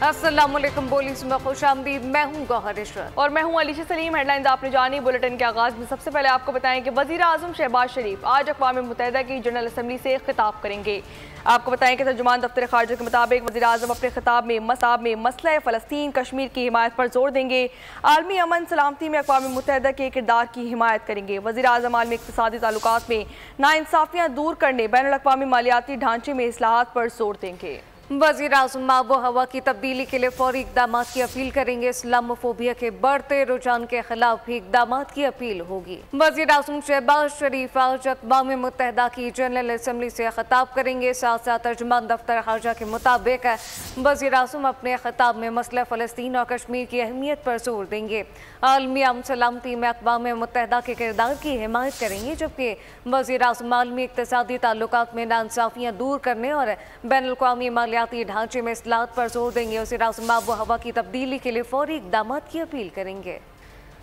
अस्सलामुअलैकुम बोलीस में खुशामदीद। मैं हूँ गौहर इशरत और मैं हूँ अलीशा सलीम। हेडलाइंस आपने जानी। बुलेटिन के आगाज में सबसे पहले आपको बताएं कि वज़ीर आज़म शहबाज शरीफ आज अक़वाम मुत्तहिदा की जनरल असम्बली से खिताब करेंगे। आपको बताएं कि तर्जुमान दफ्तर ख़ारजा के मुताबिक वज़ीर आज़म अपने खिताब में मसला फ़लस्तीन कश्मीर की हिमायत पर जोर देंगे। आलमी अमन सलामती में अक़वाम मुत्तहिदा के किरदार की हिमायत करेंगे। वज़ीर आज़म आलमी इक़्तिसादी ताल्लुकात में नाइंसाफ़ियाँ दूर करने, बैनुल-अक़वामी मालियाती ढांचे में इस्लाहात पर जोर देंगे। वज़ीर आज़म आबो हवा की तब्दीली के लिए फौरी इक़दाम की अपील करेंगे। इस्लामोफोबिया के बढ़ते रुझान के खिलाफ भी इक़दाम की अपील होगी। वज़ीर आज़म शहबाज शरीफ आज अक़वाम मुत्तहिदा की जनरल असम्बली से खिताब करेंगे। साथ साथ तर्जुमान दफ्तर ख़ारजा के मुताबिक वज़ीर आज़म अपने खिताब में मसला फ़लस्तीन और कश्मीर की अहमियत पर जोर देंगे। आलमी अमन सलामती में अक़वाम मुत्तहिदा के किरदार की हिमायत करेंगे, जबकि वज़ीर आज़म आलमी इक़्तिसादी ताल्लुकात में नाइंसाफ़ियाँ दूर करने और बैनुल-अक़वामी मालियाती ढांचे में इस्लाहात पर जोर देंगे। वज़ीर आज़म आबो हवा की तब्दीली के लिए फौरी इक़दाम की अपील करेंगे।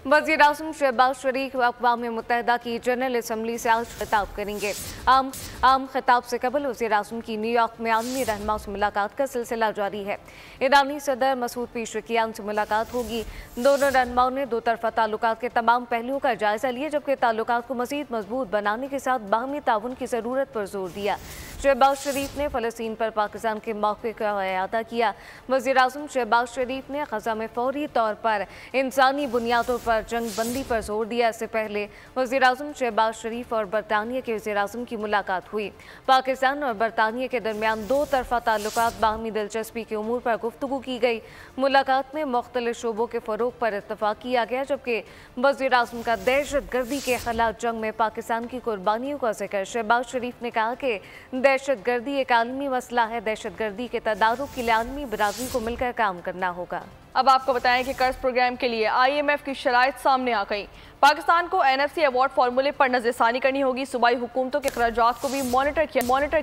वज़ीर आज़म शहबाज शरीफ अक़वाम मुत्तहिदा की जनरल असम्बली से आज खिताब करेंगे। आम खिताब से कबल वज़ीर आज़म की न्यूयॉर्क में आलमी रहनुमाओं से मुलाकात का सिलसिला जारी है। ईरानी सदर मसूद पेशेकियान से मुलाकात होगी। दोनों रहनुमाओं ने दो तरफ़ा ताल्लुकात के तमाम पहलुओं का जायज़ा लिया, जबकि ताल्लुकात को मज़ीद मजबूत बनाने के साथ बाहमी ताउन की ज़रूरत पर जोर दिया। शहबाज शरीफ ने फ़लस्तीन पर पाकिस्तान के मौक़े का अयादा किया। वज़ीर आज़म शहबाज शरीफ ने ग़ज़ा में फ़ौरी तौर पर इंसानी बुनियादों पर जंग बंदी पर जोर दिया। इससे पहले वज़ीर आज़म शहबाज शरीफ और बरतानिया के वज़ीर आज़म की मुलाकात हुई। पाकिस्तान और बरतानिया के दरमियान दो तरफ़ा ताल्लुकात बाहमी दिलचस्पी के उमूर पर गुफ्तगू की गई। मुलाकात में मुख्तलिफ शोबों के फ़रोग़ पर इत्तफ़ाक़ किया गया, जबकि वज़ीर आज़म का दहशत गर्दी के खिलाफ जंग में पाकिस्तान की कुर्बानियों का जिक्र। शहबाज शरीफ ने कहा कि दहशत गर्दी एक आलमी मसला है। दहशत गर्दी के तदारुक के लिए आलमी बरादरी को मिलकर काम करना होगा। अब आपको बताएं कि कर्ज प्रोग्राम के लिए IMF की शराइत सामने आ गई। पाकिस्तान को NFC अवार्ड फार्मूले पर नज़रसानी करनी होगी। सूबाई हुकूमतों के अखराजात को भी मॉनिटर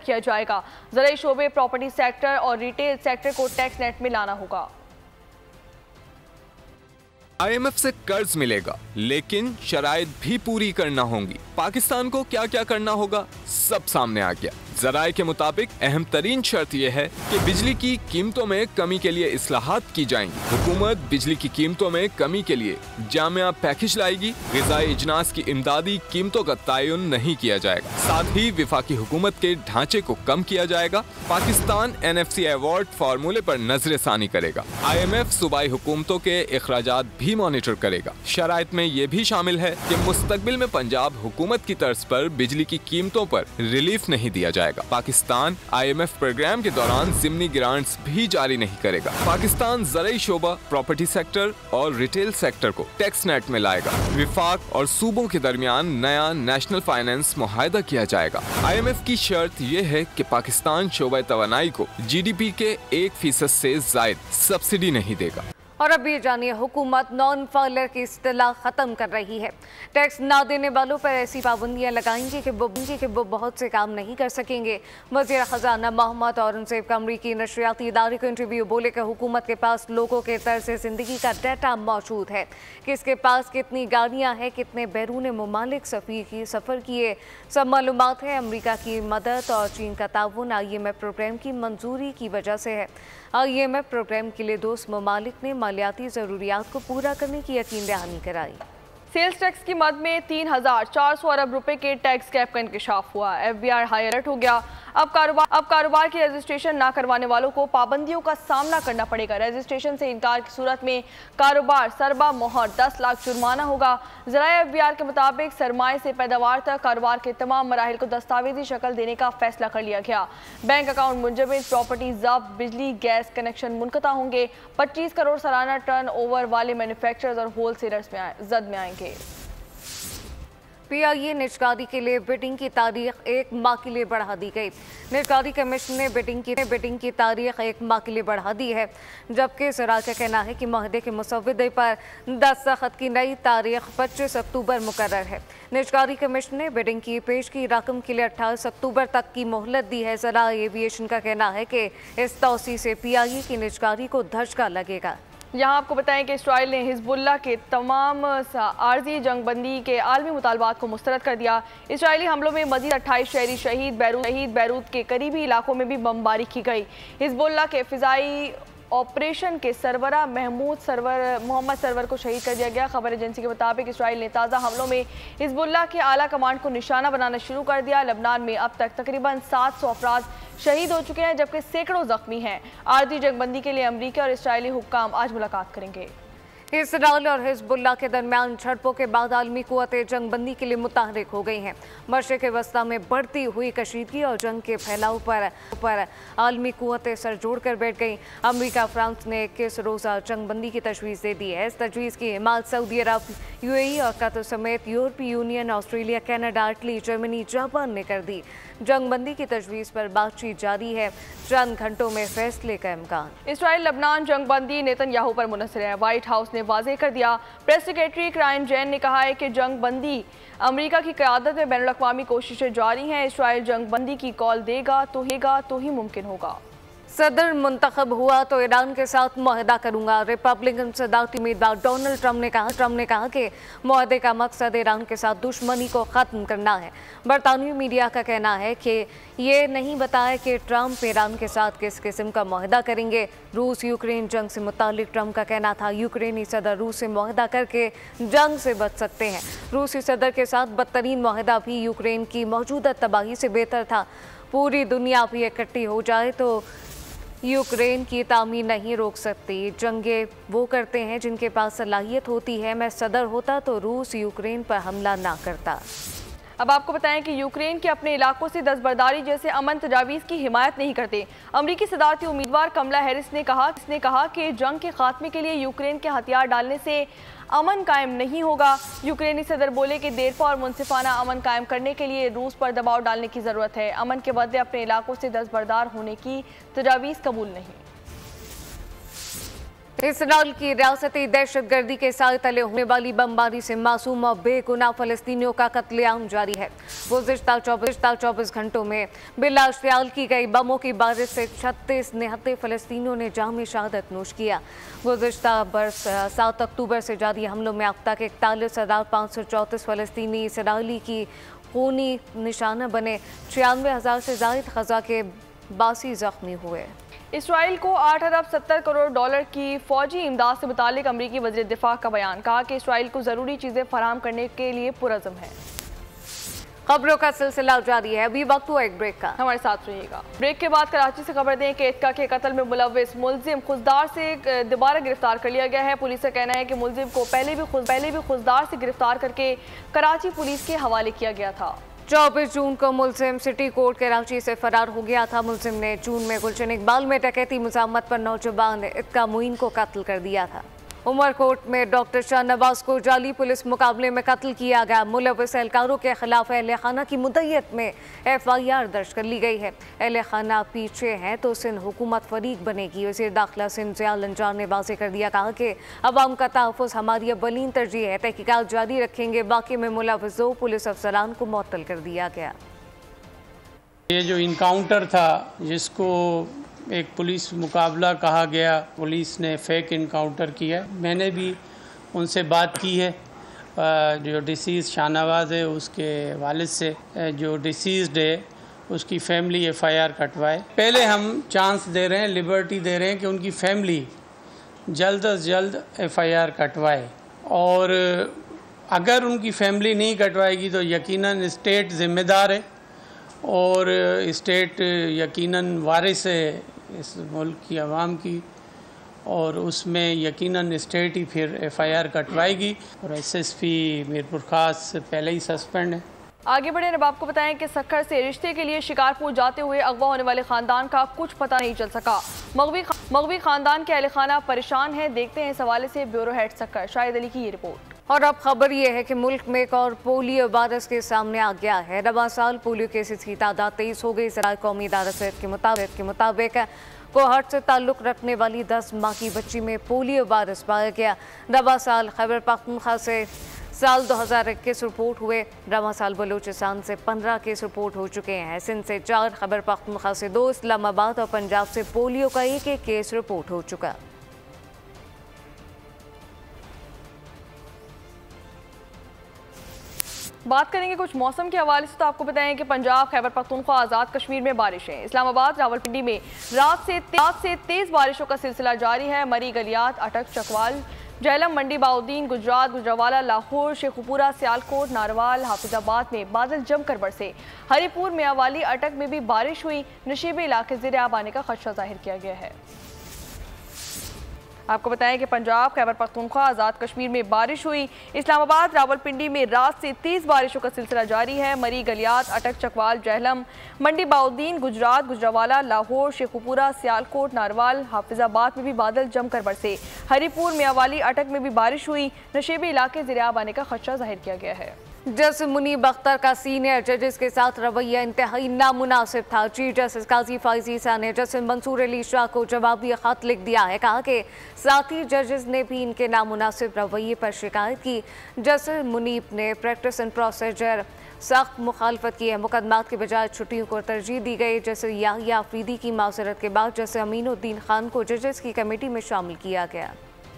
किया जाएगा। ज़राई शोबे, प्रॉपर्टी सेक्टर और रिटेल सेक्टर को टैक्स नेट में लाना होगा। IMF से कर्ज मिलेगा, लेकिन शराइत भी पूरी करना होंगी। पाकिस्तान को क्या क्या करना होगा, सब सामने आ गया। ज़राए के मुताबिक अहम तरीन शर्त यह है कि बिजली की कीमतों में कमी के लिए इस्लाहात की जाएंगी। हुकूमत बिजली की कीमतों में कमी के लिए जामिया पैकेज लाएगी। ग़िज़ाई इजनास की इमदादी कीमतों का तयन नहीं किया जाएगा। साथ ही विफाकी हुकूमत के ढांचे को कम किया जाएगा। पाकिस्तान NFC अवार्ड फार्मूले पर नजरसानी करेगा। IMF सूबाई हुकूमतों के अखराजात भी मॉनिटर करेगा। शराइत में ये भी शामिल है कि मुस्तकबिल में पंजाब हुकूमत की तर्ज पर बिजली की कीमतों पर रिलीफ नहीं दिया जाएगा। पाकिस्तान IMF प्रोग्राम के दौरान ज़िमनी ग्रांट्स भी जारी नहीं करेगा। पाकिस्तान ज़राई शोबा, प्रॉपर्टी सेक्टर और रिटेल सेक्टर को टैक्स नेट में लाएगा। विफाक और सूबों के दरमियान नया नेशनल फाइनेंस मुआहदा किया जाएगा। IMF की शर्त यह है कि पाकिस्तान शोबा तवानाई को GDP के 1% से ज़ायद सब्सिडी नहीं देगा। और अब ये जानिए, हुकूमत नॉन फाइलर की इस्तिलाह ख़त्म कर रही है। टैक्स ना देने वालों पर ऐसी पाबंदियां लगाएंगे कि वो बहुत से काम नहीं कर सकेंगे। वज़ीर ख़जाना मोहम्मद औरंगज़ेब का अमरीकी नशरियाती इदारे को इंटरव्यू बोले कि हुकूमत के पास लोगों के तर्ज़ ज़िंदगी का डाटा मौजूद है, किसके पास कितनी गाड़ियाँ हैं, कितने बैरून मुमालिक सफ़र किए, सब मालूमात है। अमरीका की मदद और चीन का ताउन IMF प्रोग्राम की मंजूरी की वजह से है। IMF प्रोग्राम के लिए दोस्त ममालिक ने मालियाती ज़रूरियात को पूरा करने की यकीन दहानी कराई। सेल्स टैक्स की मद में 3,400 अरब रुपए के टैक्स कैप का इंकशाफ हुआ। FBI हाई अलर्ट हो गया। अब कारोबार की रजिस्ट्रेशन ना करवाने वालों को पाबंदियों का सामना करना पड़ेगा। रजिस्ट्रेशन से इनकार की सूरत में कारोबार सरबा मोहर 10 लाख जुर्माना होगा। ज़राए FBR के मुताबिक सरमाए से पैदावार तक कारोबार के तमाम मराहिल को दस्तावेजी शक्ल देने का फैसला कर लिया गया। बैंक अकाउंट मुंजमद, प्रॉपर्टी जब्त, बिजली गैस कनेक्शन मुनक़ता होंगे। 25 करोड़ सालाना टर्न ओवर वाले मैन्युफैक्चरर्स और होलसेलर्स जद में आएंगे। PIA निजकारी के लिए बिडिंग की तारीख 1 माह के लिए बढ़ा दी गई। निजकारी कमीशन ने बिडिंग की तारीख 1 माह के लिए बढ़ा दी है, जबकि ज़रा का कहना है कि मुआहदे के मुसव्वदे पर दस्तखत की नई तारीख 25 अक्टूबर मुकर्रर है। निजकारी कमीशन ने बिडिंग की पेश की रकम के लिए 28 अक्टूबर तक की मोहलत दी है। ज़रा एविएशन का कहना है कि इस तौसी से PIA की निजकारी को धचका लगेगा। यहाँ आपको बताएं कि इसराइल ने हिजबुल्लाह के तमाम आर्जी जंगबंदी के आलमी मुतालबात को मुस्तरद कर दिया। इसराइली हमलों में मजीद 28 शहरी शहीद, बैरूत के करीबी इलाकों में भी बमबारी की गई। हिजबुल्लाह के फ़िज़ाई ऑपरेशन के सरबरा मोहम्मद सरवर को शहीद कर दिया गया। खबर एजेंसी के मुताबिक इसराइल ने ताज़ा हमलों में हिजबुल्लाह के आला कमांड को निशाना बनाना शुरू कर दिया। लबनान में अब तक तकरीबन 700 अफराद शहीद हो चुके हैं, जबकि सैकड़ों जख्मी हैं। आर्जी जंगबंदी के लिए अमरीकी और इसराइली हुक्काम आज मुलाकात करेंगे। इसराइल और हिजबुल्लाह के दरमियान झड़पों के बाद आलमी कुव्वतें जंगबंदी के लिए मुतहरिक हो गई हैं। मशरिक़ वस्ता में बढ़ती हुई कशीदगी और जंग के फैलाव पर आलमी कुव्वतें सर जोड़कर बैठ गईं। अमेरिका फ्रांस ने 21 रोज़ा जंगबंदी की तजवीज़ दे दी है। इस तजवीज़ की हिमायत सऊदी अरब, UAE और कतर समेत यूरोपीय union, Australia, Canada, Italy, Germany, Japan ने कर दी। जंगबंदी की तजवीज़ पर बातचीत जारी है। चंद घंटों में फैसले का इम्कान। इसराइल लबनान जंगबंदी नेतन्याहू पर मुनहसर है। व्हाइट हाउस ने वाज़ेह कर दिया। प्रेस सेक्रेटरी क्राइन जैन ने कहा है कि जंगबंदी अमेरिका की क़यादत में बैनुल-अक़वामी कोशिशें जारी हैं। इसराइल जंगबंदी की कॉल देगा तो ही मुमकिन होगा। सदर मुंतखब हुआ तो ईरान के साथ मुआहदा करूंगा। रिपब्लिकन सदारती उम्मीदवार डोनाल्ड ट्रंप ने कहा कि मुआहदे का मकसद ईरान के साथ दुश्मनी को ख़त्म करना है। बरतानवी मीडिया का कहना है कि ये नहीं बताया कि ट्रंप ईरान के साथ किस किस्म का मुआहदा करेंगे। रूस यूक्रेन जंग से मुतालिक ट्रंप का कहना था यूक्रेनी सदर रूस से मुआहदा करके जंग से बच सकते हैं। रूसी सदर के साथ बदतरीन मुआहदा भी यूक्रेन की मौजूदा तबाही से बेहतर था। पूरी दुनिया भी इकट्ठी हो जाए तो यूक्रेन की तामीर नहीं रोक सकती। जंगें वो करते हैं जिनके पास सलाहियत होती है। मैं सदर होता तो रूस यूक्रेन पर हमला ना करता। अब आपको बताएं कि यूक्रेन के अपने इलाकों से दस्तबरदारी जैसे अमन तजावीज़ की हिमायत नहीं करते। अमरीकी सदारती उम्मीदवार कमला हैरिस ने कहा कि जंग के खात्मे के लिए यूक्रेन के हथियार डालने से अमन कायम नहीं होगा। यूक्रेनी सदर बोले कि देरपा और मुनसिफाना अमन कायम करने के लिए रूस पर दबाव डालने की ज़रूरत है। अमन के बदले अपने इलाकों से दस्तबरदार होने की तजावीज़ कबूल नहीं। इसराइल की रियासती दहशतगर्दी के साए तले होने वाली बमबारी से मासूम और बेगुनाह फलस्तीनियों का कत्लेआम जारी है। गुज़िश्ता 24 घंटों में बिला इश्तियाल की गई बमों की बारिश से 36 निहत्ते फलस्तीनियों ने जाम शहादत नोश किया। गुज़िश्ता बरस 7 अक्टूबर से जारी हमलों में अब तक 41,534 फलस्तीनी इसराइली की खूनी निशाना बने। 96,000 से ज़ायद ग़ज़ा के 82 ज़ख्मी हुए। इसराइल को 8 अरब 70 करोड़ डॉलर की फौजी इमदाद से मुतालिक अमरीकी वज़ीर दिफा का बयान। कहा कि इसराइल को ज़रूरी चीज़ें फराहम करने के लिए पुरज़म है। खबरों का सिलसिला जारी है। अभी वक्त हुआ एक ब्रेक का, हमारे साथ रहिएगा। ब्रेक के बाद कराची से खबर दें कि इत्का के कत्ल में मुलव्विस मुलजिम खुजदार से दोबारा गिरफ्तार कर लिया गया है। पुलिस का कहना है कि मुलजिम को पहले भी खुजदार से गिरफ्तार करके कराची पुलिस के हवाले किया गया था। 24 जून को मुलजिम सिटी कोर्ट कराची से फरार हो गया था। मुलजिम ने जून में गुलशन इकबाल में डकैती मुज़ाहमत पर नौजवान इत्का मुइन को कत्ल कर दिया था। उमरकोट में डॉक्टर शाहनवाज को जाली पुलिस मुकाबले में कत्ल किया गया। मुलव्विस एहलकारों के खिलाफ अहले खाना की मुद्दत में FIR दर्ज कर ली गई है। अहले खाना पीछे हैं तो सिंध हुकूमत फरीक बनेगी। वज़ीर दाखिला सिंध ज़िया लंजार ने वाज़ेह कर दिया। कहा कि अवाम का तहफ़्फ़ुज़ हमारी अव्वलीन तरजीह है। तहकीकात जारी रखेंगे। बाकी में मुलव्विस 2 पुलिस अफसरान को मुअत्तल कर दिया गया। ये जो इनकाउंटर था जिसको एक पुलिस मुकाबला कहा गया, पुलिस ने फेक इनकाउंटर किया। मैंने भी उनसे बात की है। जो डिसीज़ शाहनवाज है उसके वालिद से, जो डिसीज़्ड है उसकी फैमिली FIR कटवाए। पहले हम चांस दे रहे हैं, लिबर्टी दे रहे हैं कि उनकी फैमिली जल्द अज जल्द FIR कटवाए, और अगर उनकी फैमिली नहीं कटवाएगी तो यकीनन स्टेट ज़िम्मेदार है और स्टेट यकीनन वारिस है इस मुल्क की आवाम की, और उसमें यकीनन स्टेट ही फिर FIR कटवाएगी। और SSP मीरपुर खास पहले ही सस्पेंड है। आगे बढ़े। अब आपको बताएं कि सक्खर से रिश्ते के लिए शिकारपुर जाते हुए अगवा होने वाले खानदान का कुछ पता नहीं चल सका। मगवी खानदान के अहले खाना परेशान है। देखते हैं इस हवाले से ब्यूरो हेड सक्खर शाहिद अली की ये रिपोर्ट। और अब खबर यह है कि मुल्क में एक और पोलियो वायरस के सामने आ गया है। रवा साल पोलियो केसेस की तादाद 23 हो गई। ज़राए कौमी इदारा सेहत के मुताबिक कोहट से ताल्लुक़ रखने वाली 10 माह की बच्ची में पोलियो वायरस पाया गया। रवा साल खैबर पख्तूनख्वा से साल 2021 रिपोर्ट हुए। रवा साल बलूचिस्तान से 15 केस रिपोर्ट हो चुके हैं। सिंध से 4, खैबर पख्तूनख्वा से 2, इस्लामाबाद और पंजाब से पोलियो का एक केस रिपोर्ट हो चुका। बात करेंगे कुछ मौसम के हवाले से, तो आपको बताएं कि पंजाब, खैबर पख्तूनख्वा, आज़ाद कश्मीर में बारिशें। इस्लामाबाद, रावलपिंडी में रात से तेज बारिशों का सिलसिला जारी है। मरी, गलियात, अटक, चकवाल, जहलम, मंडी बाउद्दीन, गुजरात, गुजरावाला, लाहौर, शेखुपुरा, सियालकोट, नारवाल, हाफिजाबाद में बादल जमकर बरसे। हरिपुर, मियांवाली, अटक में भी बारिश हुई। नशीबे इलाके ज़ेर-ए-आब आने का खदशा जाहिर किया गया है। आपको बताएं कि पंजाब, खैबर पख्तूनख्वा, आज़ाद कश्मीर में बारिश हुई। इस्लामाबाद, रावलपिंडी में रात से तेज बारिशों का सिलसिला जारी है। मरी, गलियात, अटक, चकवाल, जहलम, मंडी बाउद्दीन, गुजरात, गुजरावाला, लाहौर, शेखुपुरा, सियालकोट, नारवाल, हाफिजाबाद में भी बादल जमकर बरसे। हरिपुर, मियांवाली, अटक में भी बारिश हुई। नशीबे इलाके ज़ेर-ए-आब आने का खदशा जाहिर किया गया है। जस्टिस मुनीब अख्तर का सीनियर जजेस के साथ रवैया इंतहाई नामुनासिब था। चीफ जस्टिस काजी फाइज़ ईसा ने जस्टिस मंसूर अली शाह को जवाबी खत लिख दिया है। कहा कि साथी जजेस ने भी इनके नामुनासिब रवैये पर शिकायत की। जस्टिस मुनीब ने प्रैक्टिस एंड प्रोसीजर सख्त मुखालफत की है। मुकदमात के बजाय छुट्टियों को तरजीह दी गई। जैसे याहिया अफरीदी की माजरत के बाद जैसे अमीनुद्दीन खान को जजेस की कमेटी में शामिल किया गया।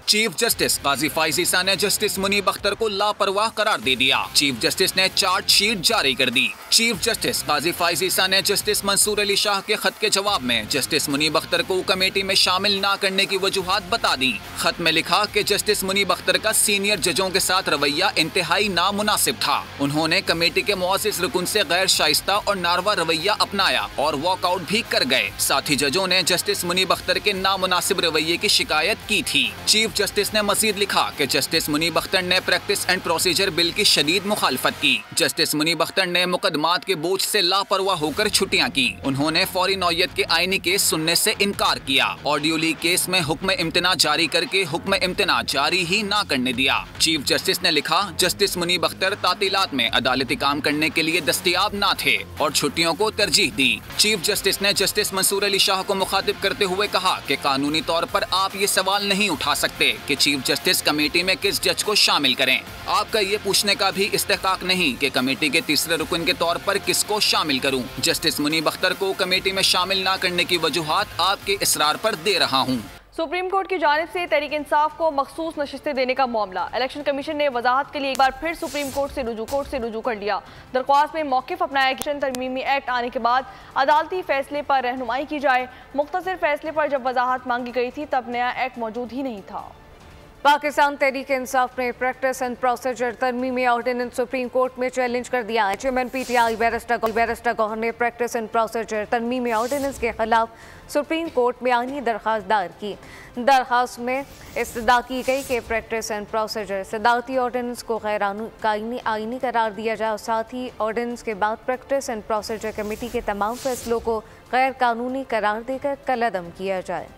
चीफ जस्टिस काजी फाइज ईसा ने जस्टिस मुनीब अख्तर को लापरवाह करार दे दिया। चीफ जस्टिस ने चार्जशीट जारी कर दी। चीफ जस्टिस काजी फाइज ईसा ने जस्टिस मंसूर अली शाह के खत के जवाब में जस्टिस मुनीब अख्तर को कमेटी में शामिल न करने की वजूहात बता दी। खत में लिखा कि जस्टिस मुनीब अख्तर का सीनियर जजों के साथ रवैया इंतहाई नामुनासिब था। उन्होंने कमेटी के मुअज़्ज़िज़ रुकन से गैर शाइस्ता और नारवा रवैया अपनाया और वॉकआउट भी कर गए। साथी जजों ने जस्टिस मुनीब अख्तर के नामुनासिब रवैये की शिकायत की थी। चीफ जस्टिस ने मजीद लिखा कि जस्टिस मुनीब अख्तर ने प्रैक्टिस एंड प्रोसीजर बिल की शदीद मुखालफत की। जस्टिस मुनीब अख्तर ने मुकदमात के बोझ से लापरवाह होकर छुट्टियां की। उन्होंने फौरी नौयत के आईनी केस सुनने से इनकार किया। ऑडियो लीक केस में हुक्म इम्तना जारी करके हुक्म इम्तना जारी ही ना करने दिया। चीफ जस्टिस ने लिखा, जस्टिस मुनीब अख्तर तातीलात में अदालती काम करने के लिए दस्तयाब न थे और छुट्टियों को तरजीह दी। चीफ जस्टिस ने जस्टिस मंसूर अली शाह को मुखातिब करते हुए कहा कि कानूनी तौर पर आप ये सवाल नहीं उठा सकते कि चीफ जस्टिस कमेटी में किस जज को शामिल करें। आपका ये पूछने का भी इस्तेहकाक नहीं कि कमेटी के तीसरे रुकन के तौर पर किसको शामिल करूं। जस्टिस मुनीब अख्तर को कमेटी में शामिल न करने की वजूहात आपके इसरार पर दे रहा हूं। सुप्रीम कोर्ट की जानिब से तहरीक इंसाफ को मखसूस नशिस्तें देने का मामला। इलेक्शन कमीशन ने वजाहत के लिए एक बार फिर सुप्रीम कोर्ट से रुजू कर लिया। दरख्वास्त में मौक़िफ़ अपनाया कि तरमीमी एक्ट आने के बाद अदालती फैसले पर रहनुमाई की जाए। मुख्तसर फैसले पर जब वजाहत मांगी गई थी तब नया एक्ट मौजूद ही नहीं था। पाकिस्तान तहरीक इंसाफ ने प्रैक्टिस एंड प्रोसीजर तरमीमी ऑर्डिनेंस सुप्रीम कोर्ट में चैलेंज कर दिया है। चेयरमैन पीटीआई बैरिस्टर गौहर ने प्रैक्टिस एंड प्रोसीजर तरमीमी ऑर्डिनेंस के खिलाफ सुप्रीम कोर्ट में आईनी दरख्वास्त दायर की। दरख्वास्त में इस्तदा की गई कि प्रैक्टिस एंड प्रोसीजर सदारती ऑर्डिनेंस को गैर आईनी करार दिया जाए और साथ ही ऑर्डिनेंस के बाद प्रैक्टिस एंड प्रोसीजर कमेटी के तमाम फैसलों को गैर कानूनी करार देकर कलअदम किया जाए।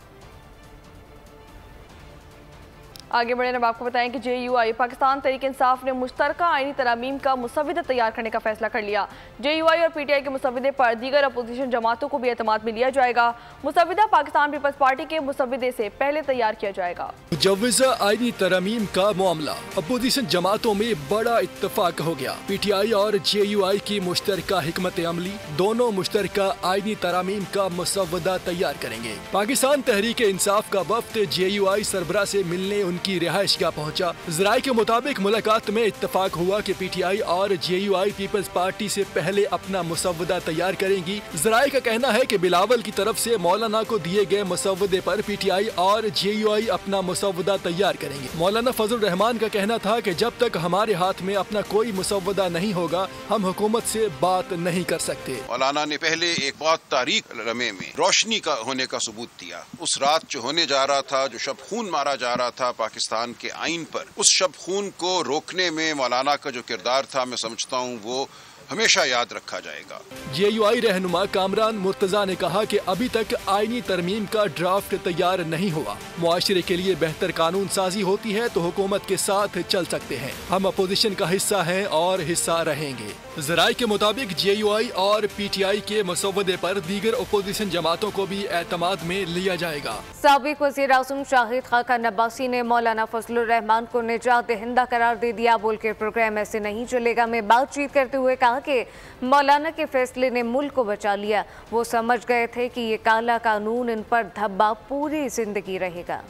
आगे बढ़े अब आपको बताएं कि JUI पाकिस्तान तहरीक इंसाफ ने मुश्तरका आईनी तरामीम का मुसविदा तैयार करने का फैसला कर लिया। JUI और PTI के मुसविदे पर दीगर अपोजिशन जमातों को भी एतमाद में लिया जाएगा। मुसविदा पाकिस्तान पीपल्स पार्टी के मुसविदे से पहले तैयार किया जाएगा। मुजव्वज़ा आईनी तरामीम का मामला अपोजिशन जमातों में बड़ा इत्तफाक हो गया। PTI और JUI की मुश्तरका हिकमत अमली दोनों मुश्तरका आईनी तरामीम का मुसविदा तैयार करेंगे। पाकिस्तान तहरीक इंसाफ का वफ्द JUI सरबराह से मिलने की रिहाइश गाह पहुंचा। ज़राए के मुताबिक मुलाकात में इत्तफाक हुआ कि PTI और JUI पीपल्स पार्टी से पहले अपना मुसव्वदा तैयार करेंगी। ज़राए का कहना है कि बिलावल की तरफ से मौलाना को दिए गए मुसव्वदे पर PTI और JUI अपना मुसव्वदा तैयार करेंगे। मौलाना फजल रहमान का कहना था कि जब तक हमारे हाथ में अपना कोई मुसव्वदा नहीं होगा हम हुकूमत से बात नहीं कर सकते। मौलाना ने पहले एक बहुत तारीख लम्हे में रोशनी का होने का सबूत दिया। उस रात जो होने जा रहा था, जो शब खून मारा जा रहा था पाकिस्तान के आइन पर, उस शब खून को रोकने में मौलाना का जो किरदार था मैं समझता हूँ वो हमेशा याद रखा जाएगा। JUI रहनुमा कामरान मुर्तजा ने कहा कि अभी तक आईनी तरमीम का ड्राफ्ट तैयार नहीं हुआ। मुआशरे के लिए बेहतर कानून साजी होती है तो हुकूमत के साथ चल सकते हैं। हम अपोजिशन का हिस्सा हैं और हिस्सा रहेंगे। ज़राए के मुताबिक JUI और PTI के मसौदे पर दीगर अपोजिशन जमातों को भी एतमाद में लिया जाएगा। साबिक वज़ीर आज़म शाहिद खाकान अब्बासी ने मौलाना फजलुर रहमान को निजात दहिंदा करार दे दिया। बोल के प्रोग्राम ऐसे नहीं चलेगा में बातचीत करते हुए कहा कि मौलाना के फैसले ने मुल्क को बचा लिया। वो समझ गए थे कि ये काला कानून इन पर धब्बा पूरी जिंदगी रहेगा।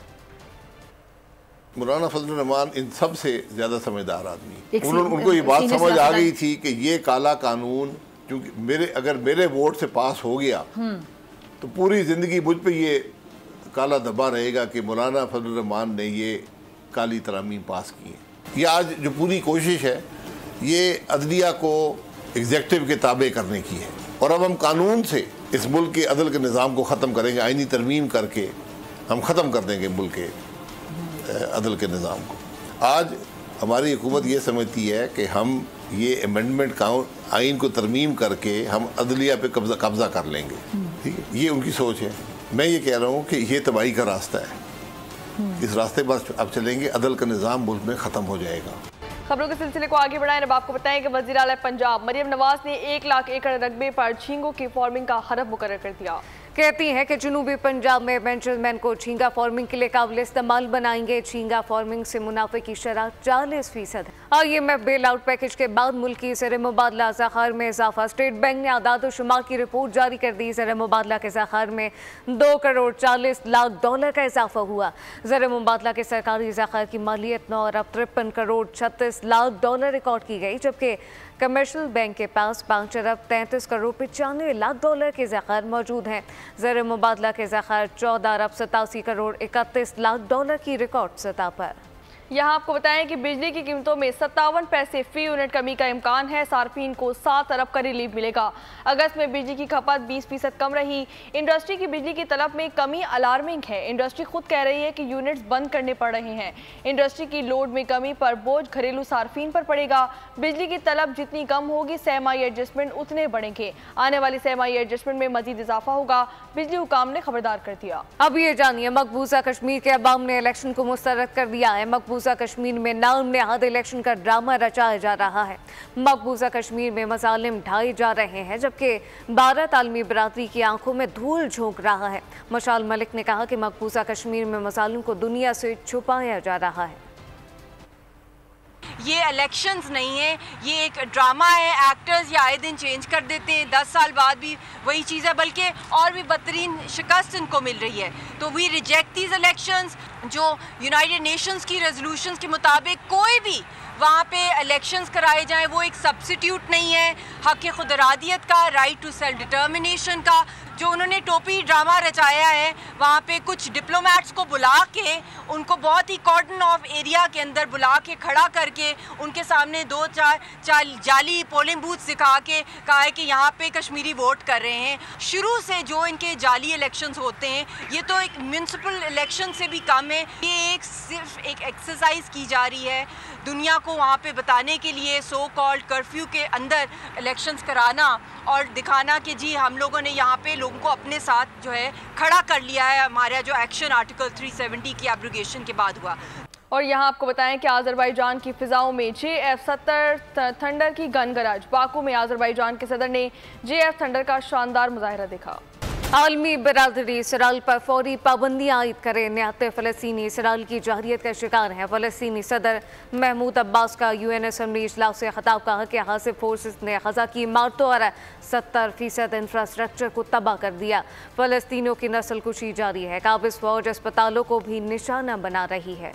मौलाना फजलुर रहमान इन सब से ज़्यादा समझदार आदमी, उनको ये बात समझ आ गई थी कि ये काला कानून क्योंकि अगर मेरे वोट से पास हो गया तो पूरी ज़िंदगी मुझ पे ये काला धब्बा रहेगा कि मौलाना फजलुर रहमान ने ये काली तरामीम पास की है। ये आज जो पूरी कोशिश है ये अदलिया को एग्जेक्टिव के ताबे करने की है, और अब हम कानून से इस मुल्क के अदल के निज़ाम को ख़त्म करेंगे, आइनी तरमीम करके हम ख़त्म कर देंगे मुल्क के अदल के निज़ाम को। आज हमारी हुकूमत ये समझती है कि हम ये अमेंडमेंट आइन को तरमीम करके हम अदलिया पे कब्ज़ा कर लेंगे, ठीक है, ये उनकी सोच है। मैं ये कह रहा हूँ कि ये तबाही का रास्ता है, इस रास्ते पर अब चलेंगे, अदल का निज़ाम मुल्क में ख़त्म हो जाएगा। खबरों के सिलसिले को आगे बढ़ाएं। अब आपको बताएं कि वज़ीर आला पंजाब मरियम नवाज ने 1 लाख एकड़ रकबे पर झींगों की फार्मिंग का हरफ मुकर्रर कर दिया। कहती हैं कि जनूबी पंजाब में मैनेजमेंट को झींगा फार्मिंग के लिए काबिल इस्तेमाल बनाएंगे। झींगा फार्मिंग से मुनाफे की शरह 40% है। IMF बेल आउट पैकेज के बाद मुल्क की ज़र मुबादला ज़खार में इजाफा। स्टेट बैंक ने आदाद शुमार की रिपोर्ट जारी कर दी। ज़र मुबादला के ज़खार में $2 करोड़ 40 लाख का इजाफा हुआ। ज़र मुबादला के सरकारी ज़खार की मालियत 9 अरब 53 करोड़ 36 लाख रिकॉर्ड की गई, जबकि कमर्शियल बैंक के पास 5 अरब 33 करोड़ 95 लाख के ज़खार मौजूद हैं। ज़र मुबादला के ज़खार 14 अरब 87 करोड़ 31 लाख की रिकॉर्ड सतह पर। यहाँ आपको बताएं कि बिजली की कीमतों में 57 पैसे फी यूनिट कमी का इम्कान है। सार्फिन को 7 अरब का रिलीफ मिलेगा। अगस्त में बिजली की खपत 20% कम रही। इंडस्ट्री की बिजली की तलब में कमी अलार्मिंग है। इंडस्ट्री खुद कह रही है कि यूनिट्स बंद करने पड़ रहे हैं। इंडस्ट्री की लोड में कमी पर बोझ घरेलू सार्फिन पर पड़ेगा। बिजली की तलब जितनी कम होगी सहमाई एडजस्टमेंट उतने बढ़ेंगे। आने वाली सहमाई एडजस्टमेंट में मजीद इजाफा होगा, बिजली हुकाम ने खबरदार कर दिया। अब ये जानिए मकबूजा कश्मीर के अवाम ने इलेक्शन को मुस्तरद कर दिया है। मकबूजा कश्मीर में नाम नेहाद इलेक्शन का ड्रामा रचाया जा रहा है। मकबूजा कश्मीर में मजालिम ढाए जा रहे हैं, जबकि भारत आलमी बरादरी की आंखों में धूल झोंक रहा है। मशाल मलिक ने कहा कि मकबूजा कश्मीर में मजालिम को दुनिया से छुपाया जा रहा है। ये इलेक्शंस नहीं है, ये एक ड्रामा है। एक्टर्स ये आए दिन चेंज कर देते हैं, 10 साल बाद भी वही चीज़ है, बल्कि और भी बदतरीन शिकस्त इनको मिल रही है। तो वी रिजेक्ट दीज इलेक्शंस। जो यूनाइटेड नेशंस की रेजोल्यूशंस के मुताबिक कोई भी वहाँ पे इलेक्शंस कराए जाएं, वो एक सब्सिट्यूट नहीं है हक़ खुद इरादियत का, राइट टू सेल्फ डिटर्मिनेशन का। जो उन्होंने टोपी ड्रामा रचाया है, वहाँ पे कुछ डिप्लोमेट्स को बुला के उनको बहुत ही कॉर्डन ऑफ एरिया के अंदर बुला के खड़ा करके उनके सामने 2-4 जाली पोलिंग बूथ दिखा के कहा है कि यहाँ पे कश्मीरी वोट कर रहे हैं। शुरू से जो इनके जाली इलेक्शंस होते हैं, ये तो एक म्यूनसिपल इलेक्शन से भी कम है। ये सिर्फ एक एक्सरसाइज की जा रही है दुनिया को वहाँ पे बताने के लिए, सो कॉल्ड कर्फ्यू के अंदर इलेक्शंस कराना और दिखाना कि जी हम लोगों ने यहाँ पे लोगों को अपने साथ जो है खड़ा कर लिया है। हमारा जो एक्शन आर्टिकल 370 की एब्रोगेशन के बाद हुआ। और यहाँ आपको बताएं कि आज़रबाईजान की फ़िज़ाओं में JF-70 थंडर की गनगराज। बाकू में आज़रबाईजान के सदर ने JF थंडर का शानदार मुजाहरा देखा। आलमी बरादरी इसराइल पर फौरी पाबंदियाँ आयद करे। न्याते फ़लस्तीनी इसराइल की जाहिरियत का शिकार हैं। फ़लस्तीनी सदर महमूद अब्बास का UN असम्बली इजलास से खिताब कहा कि हासिब फोर्सेस ने ग़ज़ा की इमारतों और 70% इंफ्रास्ट्रक्चर को तबाह कर दिया। फ़लस्तीनियों की नस्ल कुशी जारी है। काबिज़ फ़ौज अस्पतालों को भी निशाना बना रही है।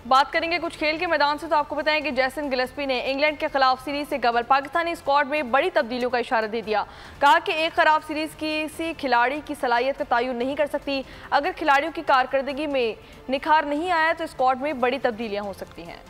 बात करेंगे कुछ खेल के मैदान से, तो आपको बताएं कि जैसन गिलेस्पी ने इंग्लैंड के खिलाफ सीरीज से कबल पाकिस्तानी स्क्वाड में बड़ी तब्दीलियों का इशारा दे दिया। कहा कि एक खराब सीरीज किसी खिलाड़ी की सलाहियत का तयन नहीं कर सकती। अगर खिलाड़ियों की कारकर्दगी में निखार नहीं आया तो स्क्वाड में बड़ी तब्दीलियां हो सकती हैं।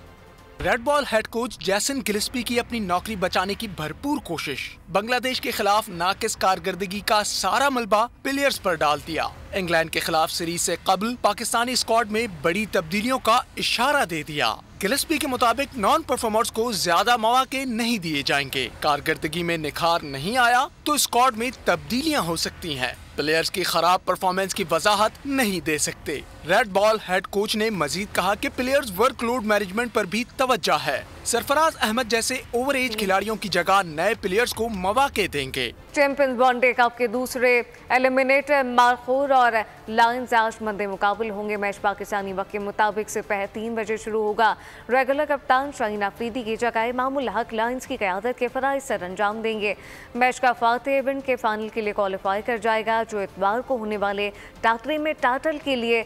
रेड बॉल हेड कोच जैसन गिलेस्पी की अपनी नौकरी बचाने की भरपूर कोशिश। बांग्लादेश के खिलाफ नाकिस कारकर्दगी का सारा मलबा प्लेयर्स पर डाल दिया। इंग्लैंड के खिलाफ सीरीज से कबल पाकिस्तानी स्क्वाड में बड़ी तब्दीलियों का इशारा दे दिया। गिलेस्पी के मुताबिक नॉन परफॉर्मर्स को ज्यादा मौके नहीं दिए जाएंगे। कारकर्दगी में निखार नहीं आया तो स्क्वाड में तब्दीलियां हो सकती हैं। प्लेयर्स की खराब परफॉर्मेंस की वजाहत नहीं दे सकते। रेड बॉल हेड कोच ने मजीद कहा कि प्लेयर्स वर्कलोड मैनेजमेंट पर भी तवज्जो है। सरफराज अहमद जैसे ओवर एज खिलाड़ियों की जगह नए प्लेयर्स को मौके देंगे। चैंपियंस वनडे कप के दूसरे एलिमिनेटर मारखोर और लायंस आज मंदे मुकाबले होंगे। मैच पाकिस्तानी वक्त के मुताबिक से 3 बजे शुरू होगा। रेगुलर कप्तान शाहीन अफरीदी की जगह इमामुल हक लायंस की क़यादत के फ़राइज़ सर अंजाम देंगे। मैच का फातेह इवेंट के फाइनल के लिए क्वालिफाई कर जाएगा, जो इतवार को होने वाले टाकरे में टाइटल के लिए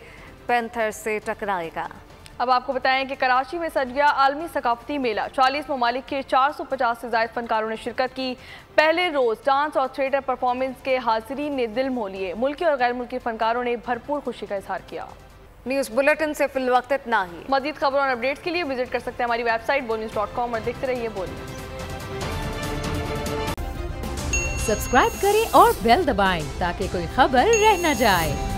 पैंथर्स से टकराएगा। अब आपको बताएं कि कराची में सज गया आलमी सकाफती मेला। 40 ममालिक के 450 से ज्यादा फनकारों ने शिरकत की। पहले रोज डांस और थिएटर परफॉर्मेंस के हाजिरीन ने दिल मोह लिए। मुल्की और गैर मुल्की फनकारों ने भरपूर खुशी का इजहार किया। न्यूज़ बुलेटिन से फिलवक्त इतना ही। मजीद खबरों और अपडेट्स के लिए विजिट कर सकते हैं हमारी वेबसाइट bonews.com और देखते रहिए बोल न्यूज़। सब्सक्राइब करें और बेल दबाएं ताकि कोई खबर रह न जाए।